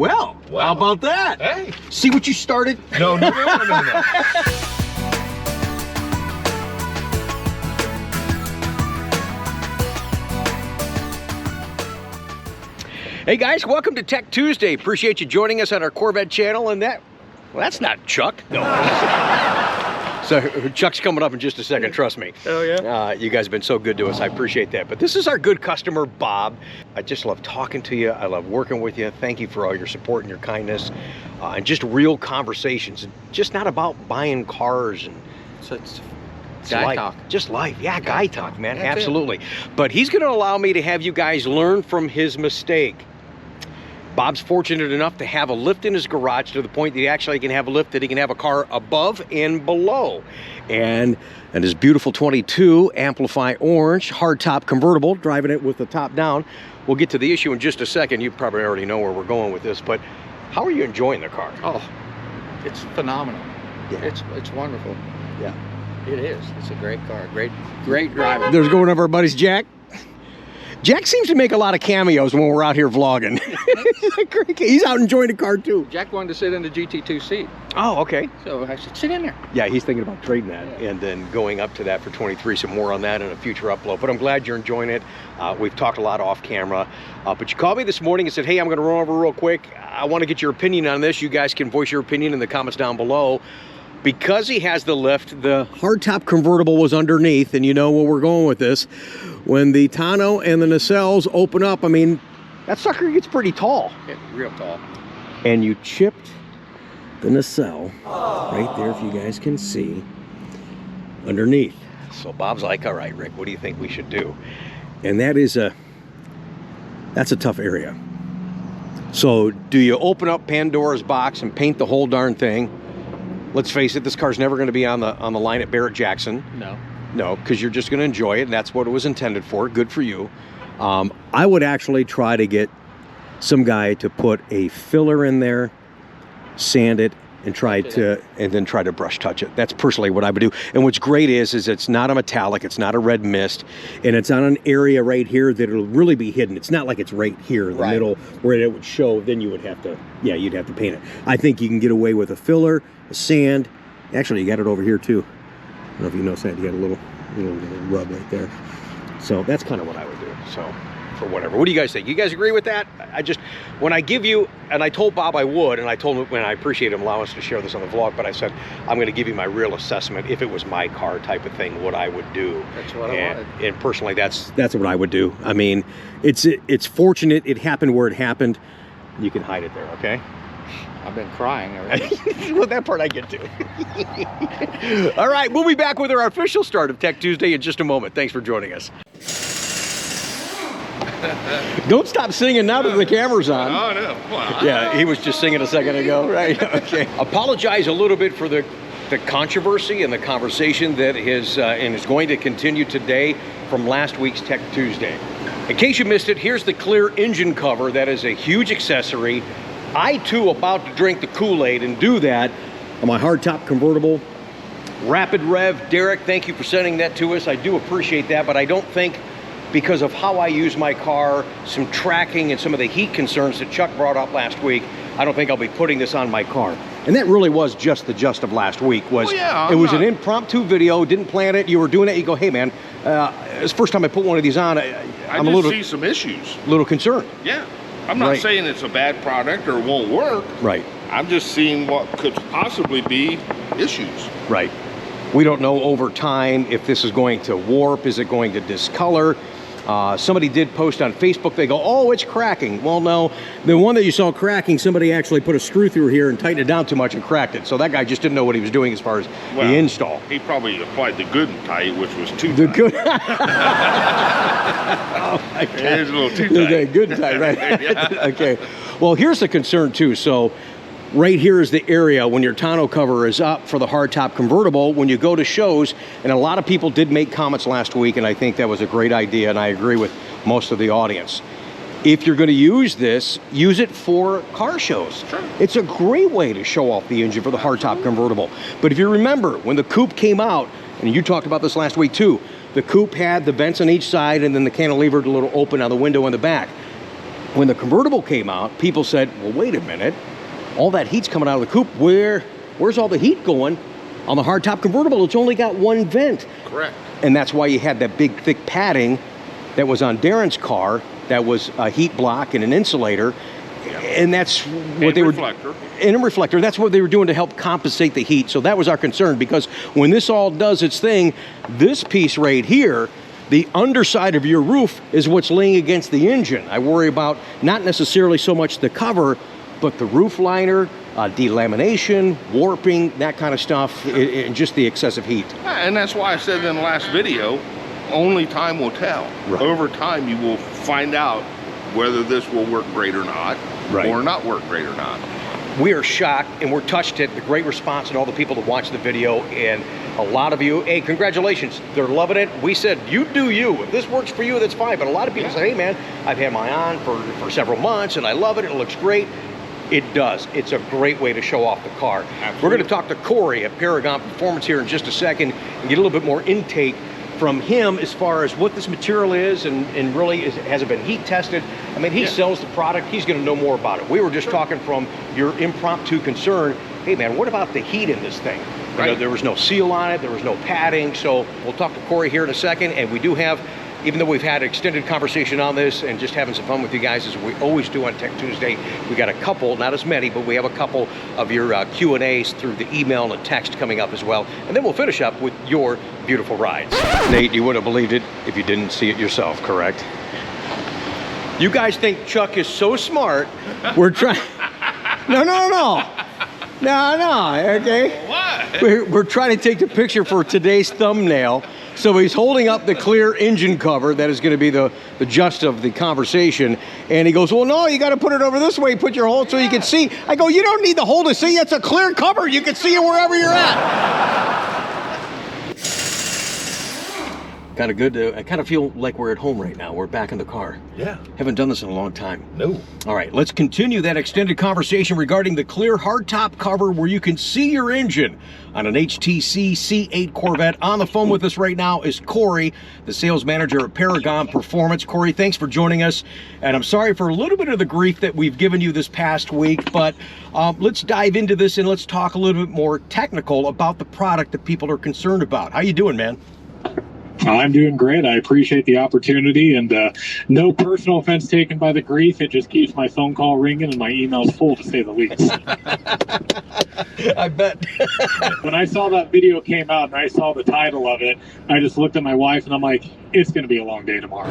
Well, how about that? Hey. See what you started? No. Hey guys, welcome to Tech Tuesday. Appreciate you joining us on our Corvette channel. And that's not Chuck. No. So Chuck's coming up in just a second, trust me. Oh yeah? You guys have been so good to us, I appreciate that. But this is our good customer, Bob. I just love talking to you. I love working with you. Thank you for all your support and your kindness. And just real conversations. Just not about buying cars and It's guy talk. Just life. Yeah, guy talk, man. That's absolutely. But he's going to allow me to have you guys learn from his mistake. Bob's fortunate enough to have a lift in his garage to the point that he actually can have a lift that he can have a car above and below. And his beautiful 22 Amplify Orange hardtop convertible, driving it with the top down. We'll get to the issue in just a second. You probably already know where we're going with this, but how are you enjoying the car? Oh, it's phenomenal. Yeah. It's wonderful. Yeah. It is. It's a great car. Great driver. There's going over our buddies, Jack. Jack seems to make a lot of cameos when we're out here vlogging. He's out enjoying the car too. Jack wanted to sit in the GT2 seat. Oh, okay. So I said, sit in there. Yeah, he's thinking about trading that and then going up to that for 23. Some more on that in a future upload. But I'm glad you're enjoying it. We've talked a lot off camera. But you called me this morning and said, hey, I'm going to run over real quick. I want to get your opinion on this. You guys can voice your opinion in the comments down below. Because he has the lift, the hardtop convertible was underneath, and you know where we're going with this. When the tonneau and the nacelles open up, I mean, that sucker gets pretty tall. It's real tall. And you chipped the nacelle right there, if you guys can see, underneath. So Bob's like, all right, Rick, what do you think we should do? And that's a tough area. So do you open up Pandora's box and paint the whole darn thing? Let's face it, this car's never going to be on the line at Barrett-Jackson. No, because you're just going to enjoy it, and that's what it was intended for. Good for you. I would actually try to get some guy to put a filler in there, sand it, and then try to brush touch it. That's personally what I would do. And what's great is it's not a metallic, it's not a red mist, and it's on an area right here that it'll really be hidden. It's not like it's right here in the middle where it would show. Then you would have to, you'd have to paint it. I think you can get away with a filler, a sand. Actually, you got it over here too. I don't know if you noticed that. You got a little rub right there. So that's kind of what I would do. So for whatever. What do you guys think? You guys agree with that? When I give you, and I told Bob I would, and I told him when I appreciate him allowing us to share this on the vlog, but I said, I'm going to give you my real assessment if it was my car type of thing, what I would do. That's what I wanted. And personally, that's what I would do. I mean, it's fortunate it happened where it happened. You can hide it there, okay? I've been crying already. Well, that part I get to. All right, we'll be back with our official start of Tech Tuesday in just a moment. Thanks for joining us. Don't stop singing now that the camera's on. Oh, no. Well, yeah, he was just singing a second ago, right? Okay. Apologize a little bit for the controversy and the conversation that is going to continue today from last week's Tech Tuesday. In case you missed it, here's the clear engine cover. That is a huge accessory. I, too, about to drink the Kool-Aid and do that on my hardtop convertible. Rapid Rev. Derek, thank you for sending that to us. I do appreciate that, but I don't think, because of how I use my car, some tracking and some of the heat concerns that Chuck brought up last week, I don't think I'll be putting this on my car. And that really was just the gist of last week. It was an impromptu video, didn't plan it, you were doing it, you go, hey man, it's the first time I put one of these on, I'm a little... see some issues. Little concerned. Yeah. I'm not saying it's a bad product or won't work. Right. I'm just seeing what could possibly be issues. Right. We don't know over time if this is going to warp, is it going to discolor? Somebody did post on Facebook, they go, oh, it's cracking. Well, no, the one that you saw cracking, somebody actually put a screw through here and tightened it down too much and cracked it. So that guy just didn't know what he was doing as far as the install. He probably applied the good and tight, which was too the tight. Good. Oh my God. It is a little too tight. Okay, good and tight, right? Yeah. Okay. Well, here's the concern too. So right here is the area when your tonneau cover is up for the hardtop convertible. When you go to shows, and a lot of people did make comments last week, and I think that was a great idea, and I agree with most of the audience. If you're going to use this, use it for car shows. Sure. It's a great way to show off the engine for the hardtop convertible. But if you remember, when the coupe came out, and you talked about this last week too, the coupe had the vents on each side and then the cantilevered little open on the window in the back. when the convertible came out, people said, well, wait a minute, all that heat's coming out of the coupe. Where's all the heat going? On the hardtop convertible, it's only got one vent. Correct. And that's why you had that big, thick padding that was on Darren's car that was a heat block and an insulator. And that's what they were... And a reflector. That's what they were doing to help compensate the heat. So that was our concern, because when this all does its thing, this piece right here, the underside of your roof is what's laying against the engine. I worry about not necessarily so much the cover, but the roof liner, delamination, warping, that kind of stuff, and just the excessive heat. And that's why I said in the last video, only time will tell. Right. Over time, you will find out whether this will work great or not, or not work great or not. We are shocked and we're touched at the great response and all the people that watch the video, and a lot of you, hey, congratulations, they're loving it. We said, you do you. If this works for you, that's fine. But a lot of people say, hey man, I've had mine on for several months and I love it, it looks great. It does. It's a great way to show off the car. Absolutely. We're going to talk to Corey at Paragon Performance here in just a second and get a little bit more intake from him as far as what this material is, and really has it been heat tested. I mean, he sells the product, he's going to know more about it. We were just talking from your impromptu concern, hey man, what about the heat in this thing? You know, there was no seal on it, there was no padding. So we'll talk to Corey here in a second, and we do have, even though we've had an extended conversation on this and just having some fun with you guys as we always do on Tech Tuesday, we got a couple, not as many, but we have a couple of your Q&As through the email and text coming up as well. And then we'll finish up with your beautiful rides. Nate, you wouldn't have believed it if you didn't see it yourself, correct? You guys think Chuck is so smart. We're trying... No, okay? What? We're trying to take the picture for today's thumbnail. So he's holding up the clear engine cover that is going to be the gist of the conversation, and he goes, well, no, you got to put it over this way, put your hole so you can see. I go, you don't need the hole to see, it's a clear cover, you can see it wherever you're at. Kind of good to, I kind of feel like we're at home right now. We're back in the car. Yeah. Haven't done this in a long time. No. All right, let's continue that extended conversation regarding the clear hardtop cover where you can see your engine on an HTC C8 Corvette. On the phone with us right now is Corey, the sales manager at Paragon Performance. Corey, thanks for joining us. And I'm sorry for a little bit of the grief that we've given you this past week, but let's dive into this and let's talk a little bit more technical about the product that people are concerned about. How you doing, man? I'm doing great. I appreciate the opportunity, and no personal offense taken by the grief. It just keeps my phone call ringing and my emails full, to say the least. I bet. When I saw that video came out and I saw the title of it, I just looked at my wife and I'm like, it's going to be a long day tomorrow.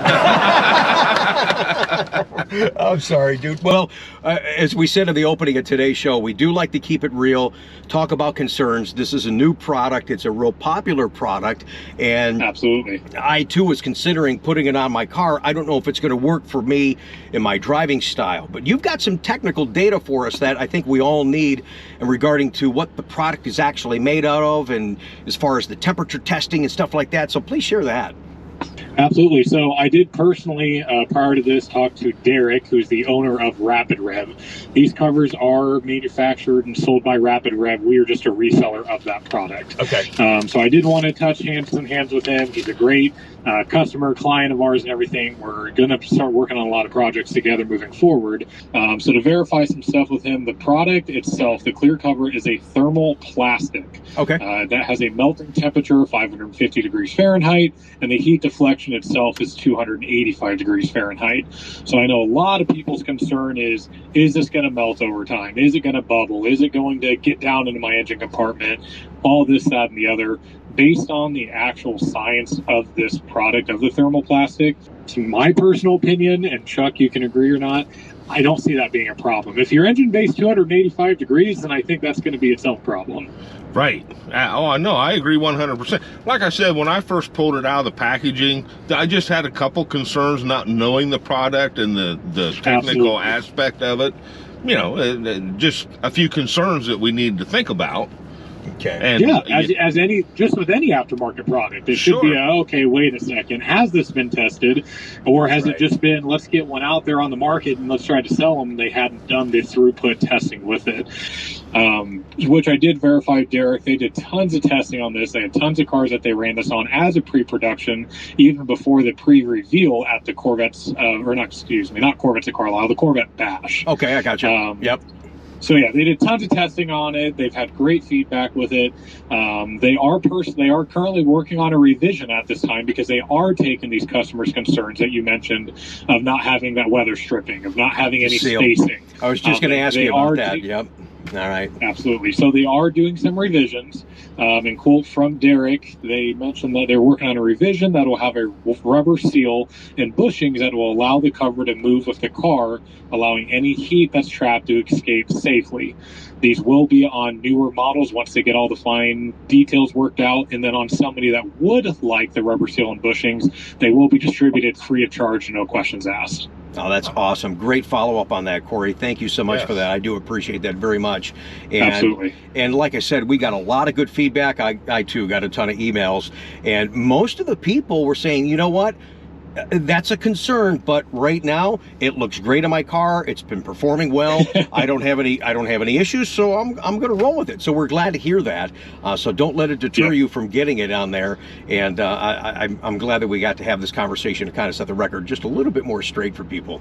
I'm sorry, dude. Well, as we said in the opening of today's show, we do like to keep it real, talk about concerns. This is a new product. It's a real popular product. And absolutely, I too was considering putting it on my car. I don't know if it's going to work for me in my driving style, but you've got some technical data for us that I think we all need in regarding to what the product is actually made out of, and as far as the temperature testing and stuff like that. So please share that. Absolutely. So I did personally, prior to this, talk to Derek, who's the owner of Rapid Rev. These covers are manufactured and sold by Rapid Rev. We are just a reseller of that product. Okay. So I did want to touch some hands with him. He's a great customer, client of ours and everything. We're going to start working on a lot of projects together moving forward. So to verify some stuff with him, the product itself, the clear cover, is a thermal plastic. Okay. That has a melting temperature of 550 degrees Fahrenheit, and the heat deflection itself is 285 degrees Fahrenheit. So I know a lot of people's concern is this going to melt over time? Is it going to bubble? Is it going to get down into my engine compartment? All this, that, and the other. Based on the actual science of this product, of the thermoplastic, to my personal opinion, and Chuck, you can agree or not, I don't see that being a problem. If your engine bays 285 degrees, then I think that's going to be its own problem. Right. Oh, no, I agree 100%. Like I said, when I first pulled it out of the packaging, I just had a couple concerns not knowing the product and the technical aspect of it. You know, just a few concerns that we need to think about. Okay. And yeah, as any, just with any aftermarket product, it should be okay, wait a second, has this been tested, or has it just been, let's get one out there on the market and let's try to sell them? They hadn't done the throughput testing with it. which I did verify with Derek. They did tons of testing on this. They had tons of cars that they ran this on as a pre-production, even before the pre-reveal at the Corvettes, or not, excuse me, not Corvettes at Carlisle, the Corvette Bash. Okay, I got you. Yep. So yeah, they did tons of testing on it. They've had great feedback with it. They are currently working on a revision at this time because they are taking these customers' concerns that you mentioned of not having that weather stripping, of not having any spacing. I was just going to ask you about that. Yep. All right. Absolutely. So they are doing some revisions. And quote from Derek, they mentioned that they're working on a revision that will have a rubber seal and bushings that will allow the cover to move with the car, allowing any heat that's trapped to escape safely. These will be on newer models once they get all the fine details worked out. And then on somebody that would like the rubber seal and bushings, they will be distributed free of charge, no questions asked. Oh, that's awesome. Great follow-up on that, Corey. Thank you so much for that. I do appreciate that very much. And, absolutely. And like I said, we got a lot of good feedback. I too got a ton of emails. And most of the people were saying, you know what? That's a concern, but right now it looks great in my car. It's been performing well. I don't have any issues, so I'm going to roll with it. So we're glad to hear that. So don't let it deter you from getting it on there. And I'm glad that we got to have this conversation to kind of set the record just a little bit more straight for people.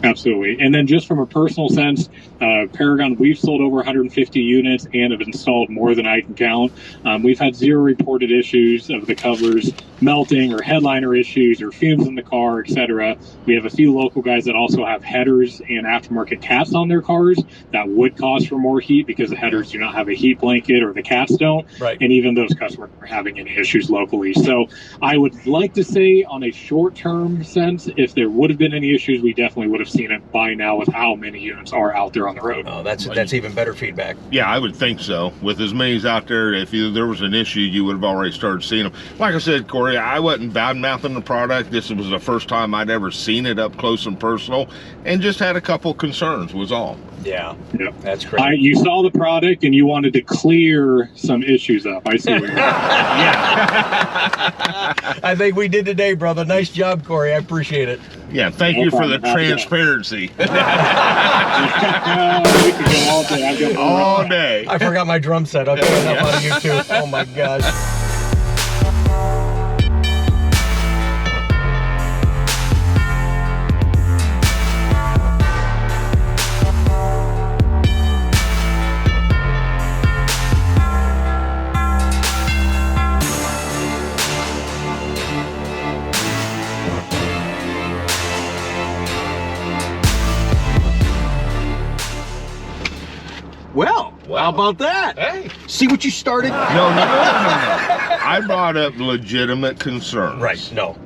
Absolutely. And then just from a personal sense, Paragon, we've sold over 150 units and have installed more than I can count. We've had 0 reported issues of the covers melting or headliner issues or fumes in the car, etc. We have a few local guys that also have headers and aftermarket caps on their cars that would cause for more heat because the headers do not have a heat blanket or the caps don't. Right. And even those customers are having any issues locally. So I would like to say on a short-term sense, if there would have been any issues, we definitely would have seen it by now with how many units are out there on the road. Oh, that's even better feedback. Yeah, I would think so. With as many as out there, if there was an issue, you would have already started seeing them. Like I said, Corey, I wasn't bad-mouthing the product. This was the first time I'd ever seen it up close and personal, and just had a couple concerns was all. Yeah, that's great. You saw the product and you wanted to clear some issues up. I see what you're doing. Yeah. I think we did today, brother. Nice job, Corey. I appreciate it. Yeah, thank you for the transparency. We could go all day. I've got all day. I forgot my drum set. I'll get enough out of you too. Oh my gosh. Well, how about that? Hey. See what you started? No. I brought up legitimate concerns. Right, no.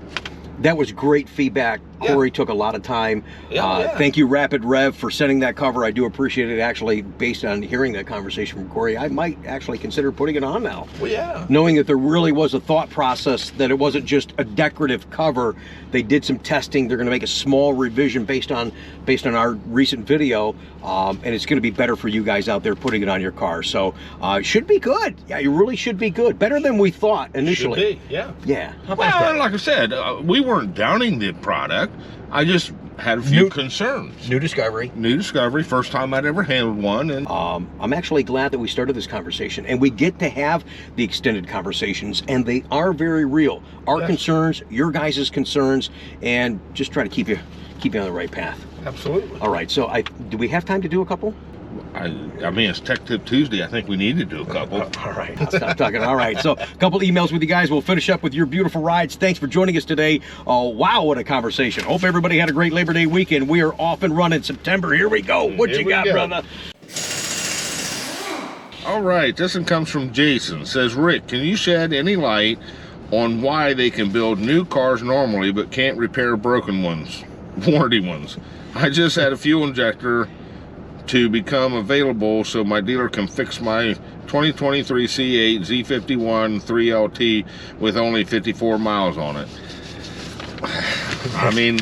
That was great feedback. Corey took a lot of time. Thank you, Rapid Rev, for sending that cover. I do appreciate it. Actually, based on hearing that conversation from Corey, I might actually consider putting it on now. Well, yeah. Knowing that there really was a thought process, that it wasn't just a decorative cover. They did some testing. They're going to make a small revision based on our recent video, and it's going to be better for you guys out there putting it on your car. So it should be good. Yeah, it really should be good. Better than we thought initially. Should be, yeah. Yeah. Well, like I said, we weren't downing the product. I just had a few concerns. New discovery. New discovery. First time I'd ever handled one. And I'm actually glad that we started this conversation, and we get to have the extended conversations, and they are very real. Our concerns, your guys' concerns, and just try to keep you on the right path. Absolutely. All right. So do we have time to do a couple? I mean, it's Tech Tip Tuesday. I think we need to do a couple. All right, let's stop talking. All right, so a couple emails with you guys. We'll finish up with your beautiful rides. Thanks for joining us today. Oh, wow, what a conversation. Hope everybody had a great Labor Day weekend. We are off and running September. Here we go. What you got, brother? All right, this one comes from Jason. Says, Rick, can you shed any light on why they can build new cars normally but can't repair broken ones, warranty ones? I just had a fuel injector to become available so my dealer can fix my 2023 C8 Z51 3LT with only 54 miles on it. I mean,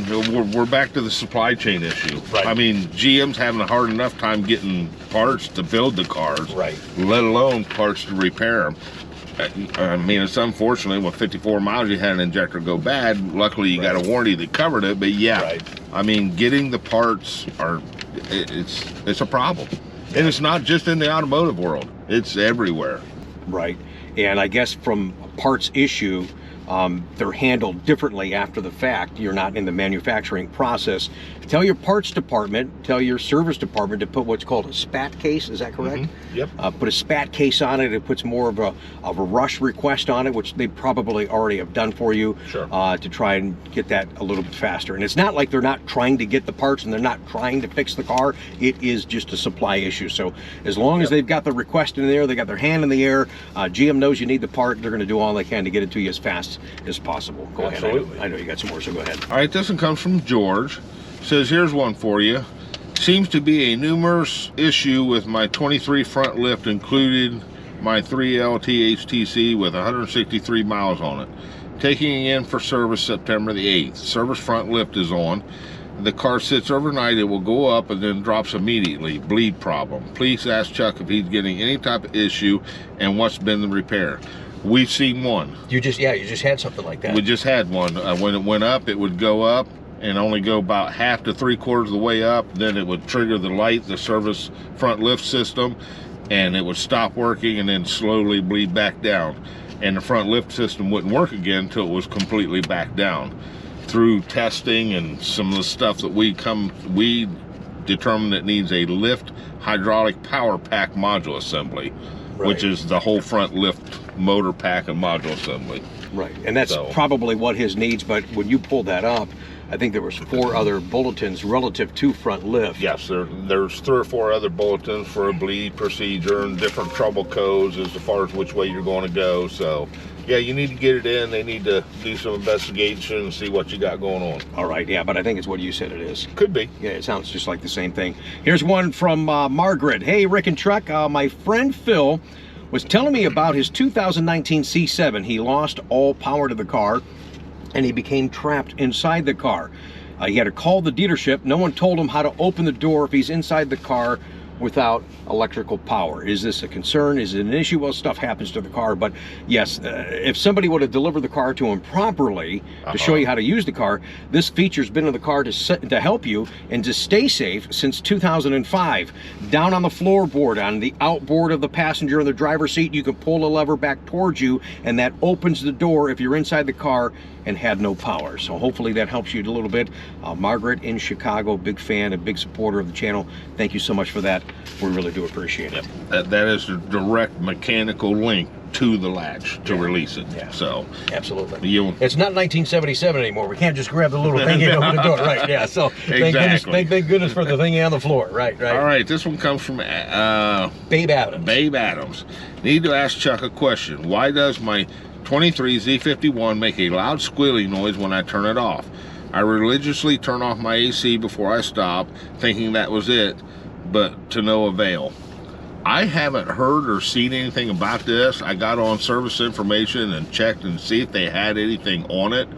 we're back to the supply chain issue. Right. I mean, GM's having a hard enough time getting parts to build the cars, right, let alone parts to repair them. I mean, it's unfortunate with 54 miles you had an injector go bad. Luckily you got a warranty that covered it, but yeah, I mean, getting the parts it's a problem. And it's not just in the automotive world, it's everywhere. Right. And I guess from a parts issue, they're handled differently after the fact. You're not in the manufacturing process. Tell your parts department, tell your service department to put what's called a spat case. Is that correct? Mm-hmm. Yep. Put a spat case on it. It puts more of a rush request on it, which they probably already have done for you. Sure. To try and get that a little bit faster. And it's not like they're not trying to get the parts and they're not trying to fix the car. It is just a supply issue. So as long as they've got the request in there, they got their hand in the air, GM knows you need the part, they're going to do all they can to get it to you as fast as possible. Go Absolutely. ahead. I know you got some more, so go ahead. All right, this one comes from George. Says, here's one for you. Seems to be a numerous issue with my 23 front lift, included my 3L THTC with 163 miles on it. Taking it in for service September the 8th. Service front lift is on. The car sits overnight, it will go up and then drops immediately. Bleed problem. Please ask Chuck if he's getting any type of issue and what's been the repair. We've seen one. You just had something like that. We just had one. When it went up, it would go up and only go about half to 3/4 of the way up. Then it would trigger the light, the service front lift system, and it would stop working and then slowly bleed back down. And the front lift system wouldn't work again until it was completely back down. Through testing and some of the stuff that we determined it needs a lift hydraulic power pack module assembly, Right. which is the whole front lift motor pack and module assembly. Right, and that's probably what his needs, but when you pulled that up, I think there was 4 other bulletins relative to front lift. Yes, there's 3 or 4 other bulletins for a bleed procedure and different trouble codes as far as which way you're going to go. So, yeah, you need to get it in. They need to do some investigation and see what you got going on. All right, yeah, but I think it's what you said it is. Could be. Yeah, it sounds just like the same thing. Here's one from Margaret. Hey, Rick and Truck, my friend Phil was telling me about his 2019 C7. He lost all power to the car and he became trapped inside the car. He had to call the dealership. No one told him how to open the door if he's inside the car without electrical power. Is this a concern? Is it an issue? Well, stuff happens to the car, but yes, if somebody would have delivered the car to him properly to show you how to use the car, this feature's been in the car to help you and to stay safe since 2005. Down on the floorboard, on the outboard of the passenger in the driver's seat, you can pull a lever back towards you, and that opens the door if you're inside the car and had no power. So hopefully that helps you a little bit. Margaret in Chicago, big fan, a big supporter of the channel. Thank you so much for that. We really do appreciate it. That is a direct mechanical link to the latch to release it. Yeah. So absolutely. It's not 1977 anymore. We can't just grab the little thing and open the door. Right, yeah. So thank goodness for the thing on the floor. Right. All right, this one comes from Babe Adams. Babe Adams. Need to ask Chuck a question. Why does my 23 Z51 make a loud squealing noise when I turn it off? I religiously turn off my AC before I stop, thinking that was it, but to no avail. I haven't heard or seen anything about this. I got on service information and checked and see if they had anything on it.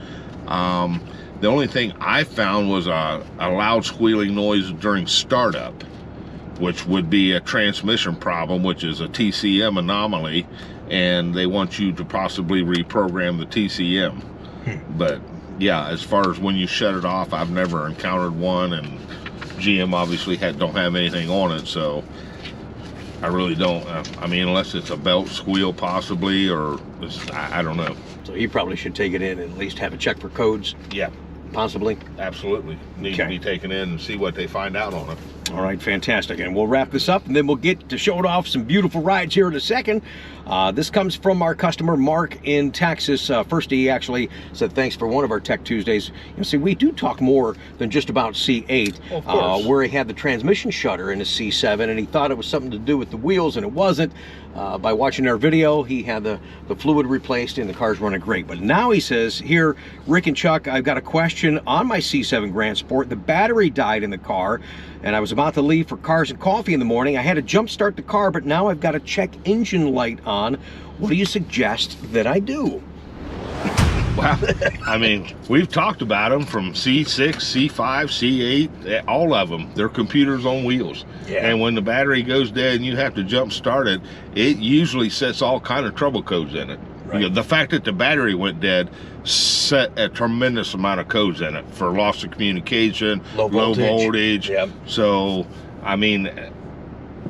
The only thing I found was a loud squealing noise during startup, which would be a transmission problem, which is a TCM anomaly, and they want you to possibly reprogram the TCM. But yeah, as far as when you shut it off, I've never encountered one, and GM obviously don't have anything on it, so I really don't. I mean, unless it's a belt squeal possibly, or I don't know. So you probably should take it in and at least have a check for codes. Yeah, possibly. Absolutely. Need to be taken in and see what they find out on it. All right, fantastic. And we'll wrap this up and then we'll get to showing off some beautiful rides here in a second. This comes from our customer, Mark in Texas. First, he actually said thanks for one of our Tech Tuesdays. You see, we do talk more than just about C8, where he had the transmission shutter in his C7 and he thought it was something to do with the wheels, and it wasn't. By watching our video, he had the fluid replaced and the car's running great. But now he says, here, Rick and Chuck, I've got a question on my C7 Grand Sport. The battery died in the car and I was about to leave for Cars and Coffee in the morning. I had to jump start the car, but now I've got a check engine light on. What do you suggest that I do? Well, I mean, we've talked about them from C6, C5, C8, all of them. They're computers on wheels. Yeah. And when the battery goes dead and you have to jump start it, it usually sets all kind of trouble codes in it. Right. You know, the fact that the battery went dead set a tremendous amount of codes in it for loss of communication, low voltage. Yep. So, I mean,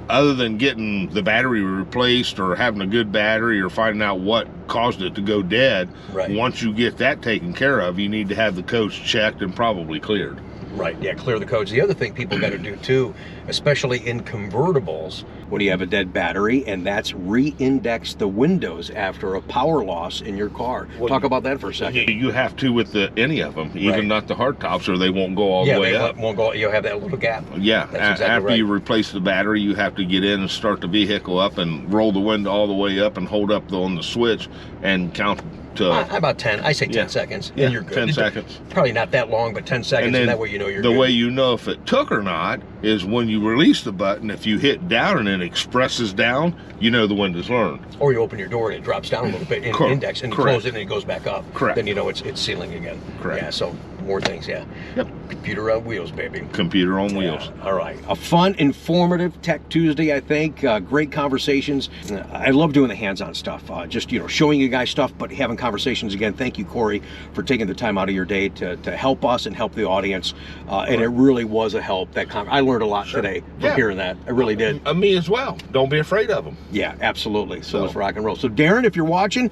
other than getting the battery replaced or having a good battery or finding out what caused it to go dead, Right. once you get that taken care of, you need to have the codes checked and probably cleared. Right, yeah, clear the codes. The other thing people got to do too, especially in convertibles, when you have a dead battery, and that's re-index the windows after a power loss in your car. Well, Talk about that for a second. You have to with any of them, even Right. not the hard tops, or they won't go all Yeah, the way they up. won't go. You'll have that little gap. Yeah, That's exactly after right. you replace the battery, you have to get in and start the vehicle up and roll the window all the way up and hold up on the switch and count to... About 10. I say 10 Yeah. seconds, Yeah, and you're good. 10 seconds. Probably not that long, but 10 seconds, and, that way you know you're the good. way you know if it took or not is when you release the button. If you hit down and it expresses down, you know the window's learned. Or you open your door and it drops down a little bit in Correct. index, and you Correct. close it and it goes back up. Correct. Then you know it's sealing again. Correct. Yeah, so more things, yeah. Yep. Computer on wheels, baby. Computer on wheels. Yeah, all right. A fun, informative Tech Tuesday, I think. Great conversations. I love doing the hands-on stuff. Just, showing you guys stuff, but having conversations again. Thank you, Corey, for taking the time out of your day to help us and help the audience. And it really was a help. I learned a lot today from hearing that. I really did. Me as well. Don't be afraid of them. Yeah, absolutely. So let's rock and roll. So Darren, if you're watching,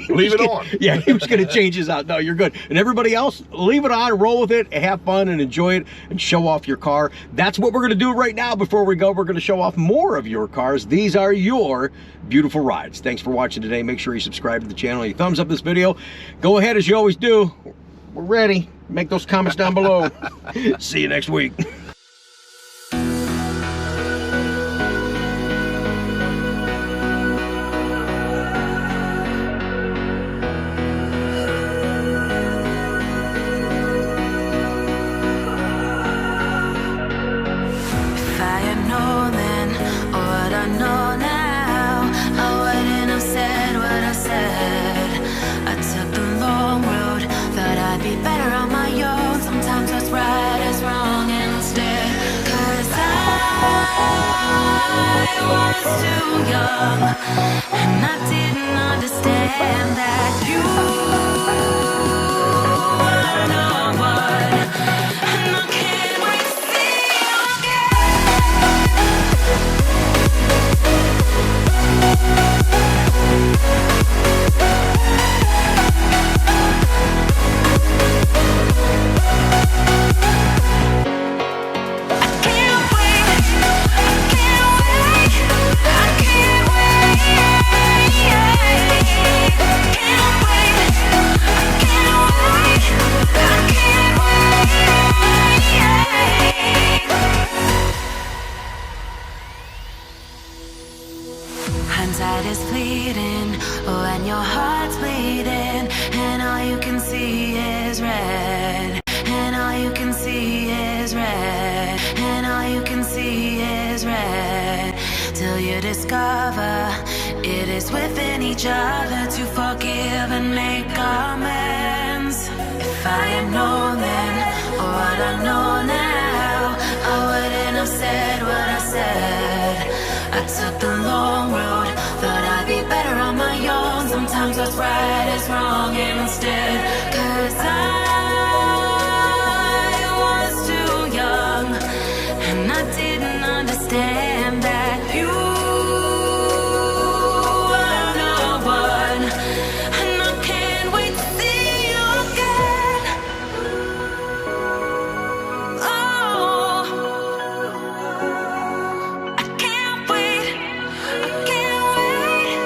Leave it on. Yeah, he was going to change his out. No, you're good. And everybody else, leave it on, roll with it, have fun and enjoy it, and show off your car. That's what we're going to do right now. Before we go, we're going to show off more of your cars. These are your beautiful rides. Thanks for watching today. Make sure you subscribe to the channel. You thumbs up this video. Go ahead, as you always do. We're ready. Make those comments down below. See you next week. Too young, and I didn't understand that you were the one, and I can't wait to see Hindsight is fleeting, when your heart's bleeding, and all you can see is red, and all you can see is red, and all you can see is red, till you discover it is within each other to forgive and make amends. If I had known then, or what I know now, I wouldn't have said what I said. I took the long road, thought I'd be better on my own. Sometimes what's right is wrong instead, 'cause I was too young, and I didn't understand that you were the one, and I can't wait to see you again. Oh, I can't wait, I can't wait,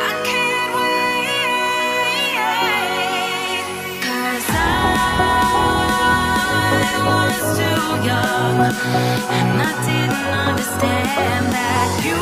I can't wait, 'cause I was too young, and I didn't understand that you